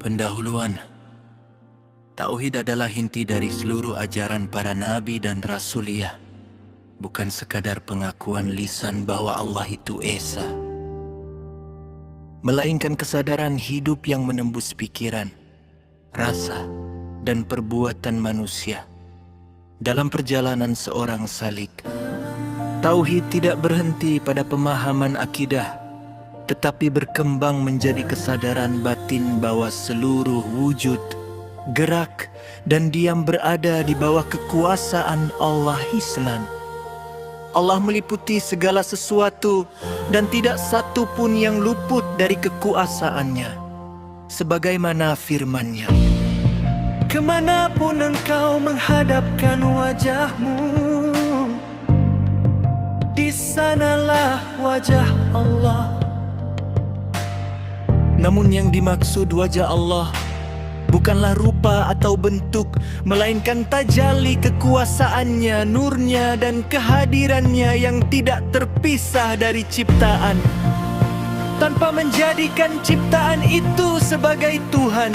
Pendahuluan. Tauhid adalah inti dari seluruh ajaran para nabi dan rasulia. Bukan sekadar pengakuan lisan bahwa Allah itu Esa, melainkan kesadaran hidup yang menembus pikiran, rasa, dan perbuatan manusia. Dalam perjalanan seorang salik, tauhid tidak berhenti pada pemahaman akidah, tetapi berkembang menjadi kesadaran batin bahwa seluruh wujud, gerak, dan diam berada di bawah kekuasaan Allah Islam. Allah meliputi segala sesuatu dan tidak satu pun yang luput dari kekuasaannya. Sebagaimana firman-Nya, kemanapun engkau menghadapkan wajahmu, di sanalah wajah Allah. Namun yang dimaksud wajah Allah bukanlah rupa atau bentuk, melainkan tajalli kekuasaannya, nurnya, dan kehadirannya yang tidak terpisah dari ciptaan, tanpa menjadikan ciptaan itu sebagai Tuhan.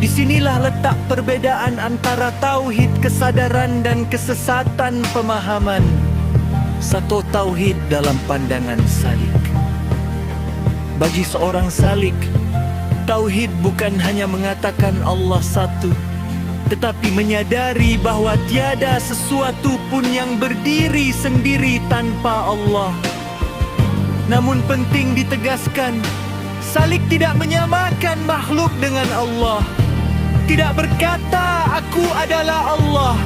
Disinilah letak perbedaan antara tauhid kesadaran dan kesesatan pemahaman. Satu tauhid dalam pandangan salik. Bagi seorang salik, tauhid bukan hanya mengatakan Allah satu, tetapi menyadari bahwa tiada sesuatu pun yang berdiri sendiri tanpa Allah. Namun penting ditegaskan, salik tidak menyamakan makhluk dengan Allah. Tidak berkata, aku adalah Allah.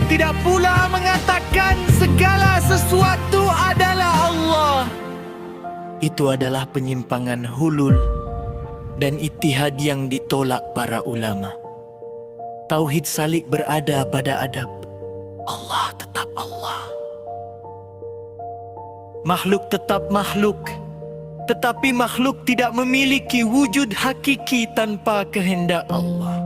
Tidak pula mengatakan segala sesuatu adalah Allah. Itu adalah penyimpangan hulul dan ittihad yang ditolak para ulama. Tauhid salik berada pada adab Allah tetap Allah, makhluk tetap makhluk, tetapi makhluk tidak memiliki wujud hakiki tanpa kehendak Allah.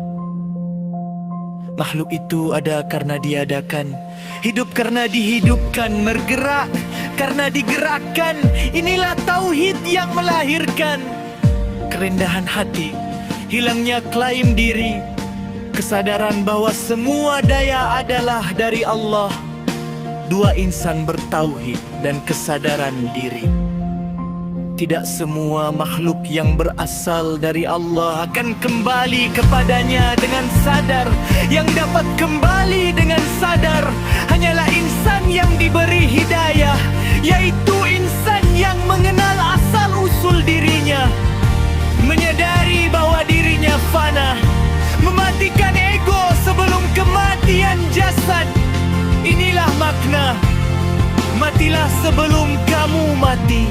Makhluk itu ada karena diadakan, hidup karena dihidupkan, bergerak karena digerakkan. Inilah tauhid yang melahirkan kerendahan hati, hilangnya klaim diri, kesadaran bahwa semua daya adalah dari Allah. Dua insan bertauhid dan kesadaran diri. Tidak semua makhluk yang berasal dari Allah akan kembali kepadanya dengan sadar. Yang dapat kembali dengan sadar hanyalah insan yang diberi hidayah, yaitu insan yang mengenal asal-usul dirinya, menyadari bahwa dirinya fana, mematikan ego sebelum kematian jasad. Inilah makna matilah sebelum kamu mati.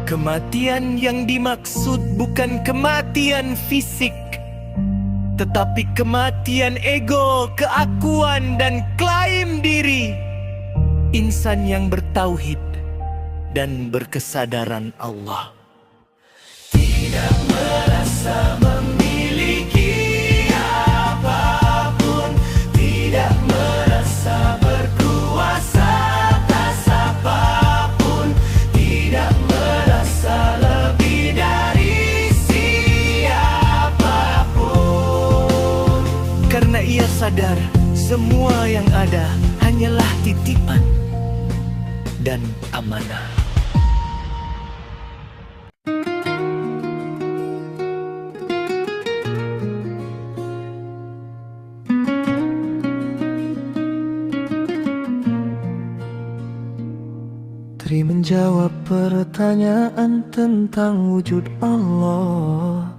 Kematian yang dimaksud bukan kematian fisik, tetapi kematian ego, keakuan, dan klaim diri. Insan yang bertauhid dan berkesadaran Allah tidak merasa memiliki apapun, tidak merasa berkuasa atas apapun, tidak merasa lebih dari siapapun. Karena ia sadar semua yang ada hanyalah titipan dan amanah. Tri menjawab pertanyaan tentang wujud Allah.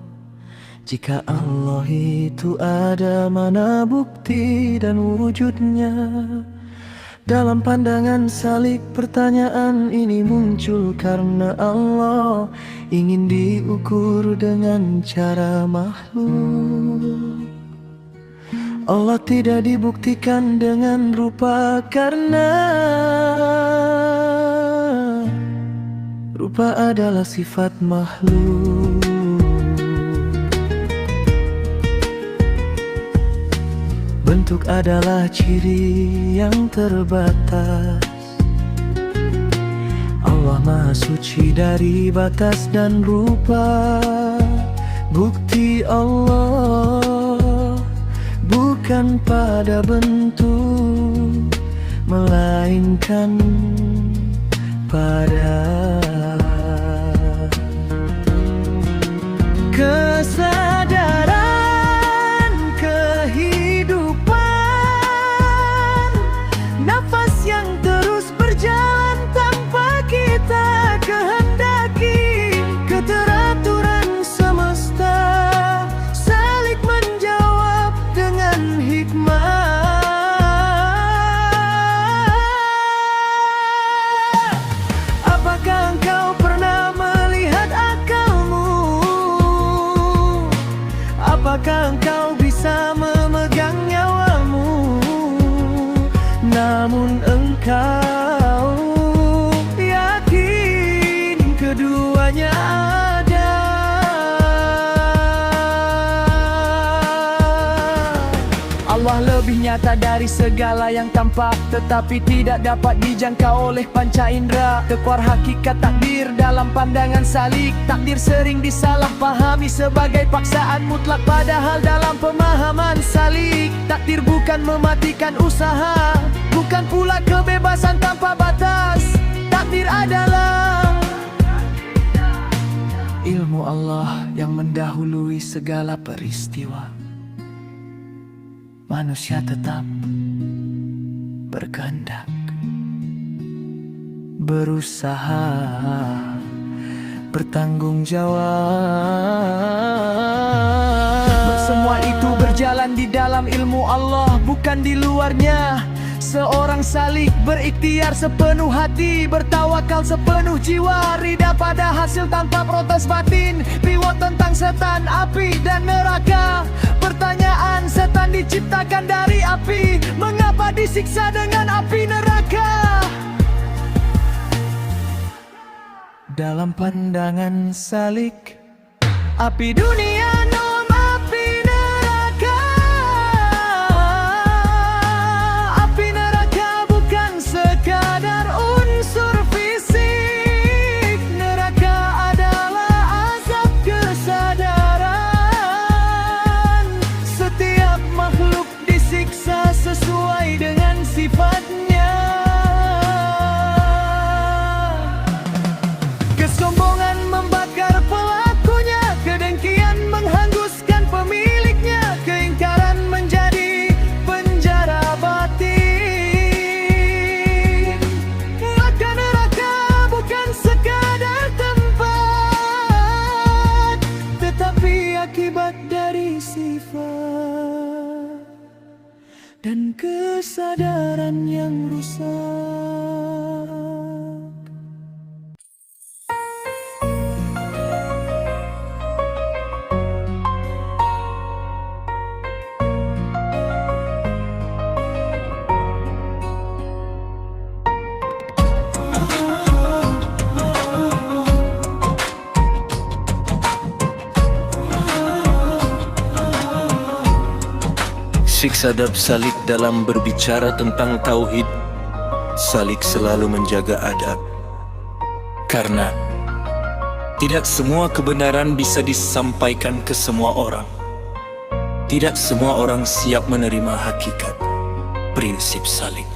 Jika Allah itu ada, mana bukti dan wujudnya? Dalam pandangan salik, pertanyaan ini muncul karena Allah ingin diukur dengan cara makhluk. Allah tidak dibuktikan dengan rupa karena rupa adalah sifat makhluk. Bentuk adalah ciri yang terbatas. Allah Maha Suci dari batas dan rupa. Bukti Allah bukan pada bentuk, melainkan pada kesadaran kehidupan, nafas yang terus berjalan tanpa kita kehendaki. Keteraturan semesta salik menjawab dengan hikmah. Apakah engkau pernah melihat akalmu? Apakah engkau bisa memegang nyawamu? Namun engkau yakin keduanya ada. Allah lebih nyata dari segala yang tampak, tetapi tidak dapat dijangkau oleh panca indera. Tekor hakikat takdir dalam pandangan salik. Takdir sering disalahpahami sebagai paksaan mutlak, padahal dalam pemahaman salik, takdir bukan mematikan usaha, bukan pula kebebasan tanpa batas. Takdir adalah ilmu Allah yang mendahului segala peristiwa. Manusia tetap berkehendak, berusaha, bertanggung jawab. Semua itu berjalan di dalam ilmu Allah, bukan di luarnya. Seorang salik berikhtiar sepenuh hati, bertawakal sepenuh jiwa, ridha pada hasil tanpa protes batin. Piwat tentang setan, api dan neraka. Pertanyaan, setan diciptakan dari api, mengapa disiksa dengan api neraka? Dalam pandangan salik, api dunia nom api neraka. Api neraka bukan sekadar unsur fisik, neraka adalah azab kesadaran. Setiap makhluk disiksa sesuai dengan sifatnya. Kesombongan membakar pelakunya, kedengkian menghanguskan pemiliknya, keingkaran menjadi penjara batin. Maka neraka bukan sekadar tempat, tetapi akibat dari sifat dan kesadaran yang rusak. Siksa adab salik dalam berbicara tentang tauhid. Salik selalu menjaga adab, karena tidak semua kebenaran bisa disampaikan ke semua orang. Tidak semua orang siap menerima hakikat prinsip salik.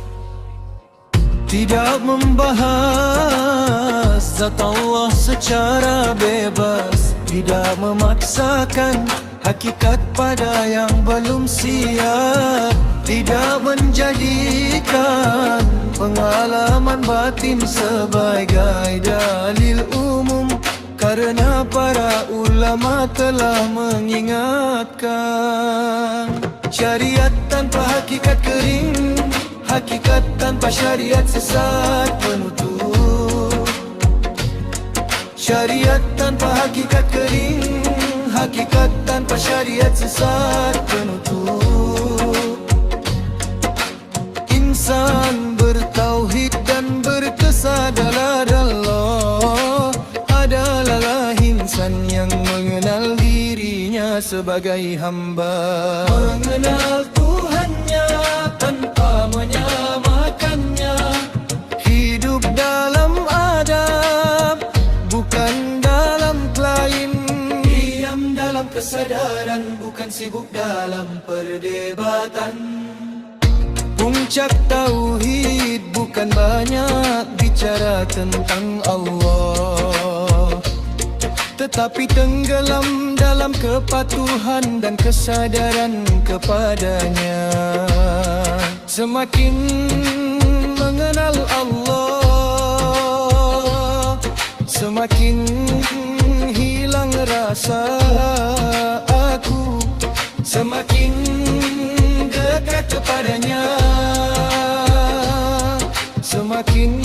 Tidak membahas zat Allah secara bebas, tidak memaksakan hakikat pada yang belum siap, tidak menjadikan pengalaman batin sebagai dalil umum, karena para ulama telah mengingatkan. Syariat tanpa hakikat kering, hakikat tanpa syariat sesat penutup. Syariat tanpa hakikat kering, hakikat tanpa syariat sesat penutup. Insan bertauhid dan berkesadaran Allah adalah insan yang mengenal dirinya sebagai hamba, mengenal Tuhannya tanpa menyamakannya, hidup dalam adab bukan dalam klaim, diam dalam dalam kesadaran, bukan sibuk dalam perdebatan. Puncak tauhid bukan banyak bicara tentang Allah, tetapi tenggelam dalam kepatuhan dan kesadaran kepadanya. Semakin mengenal Allah, semakin hilang rasa aku, semakin dekat kepadanya, semakin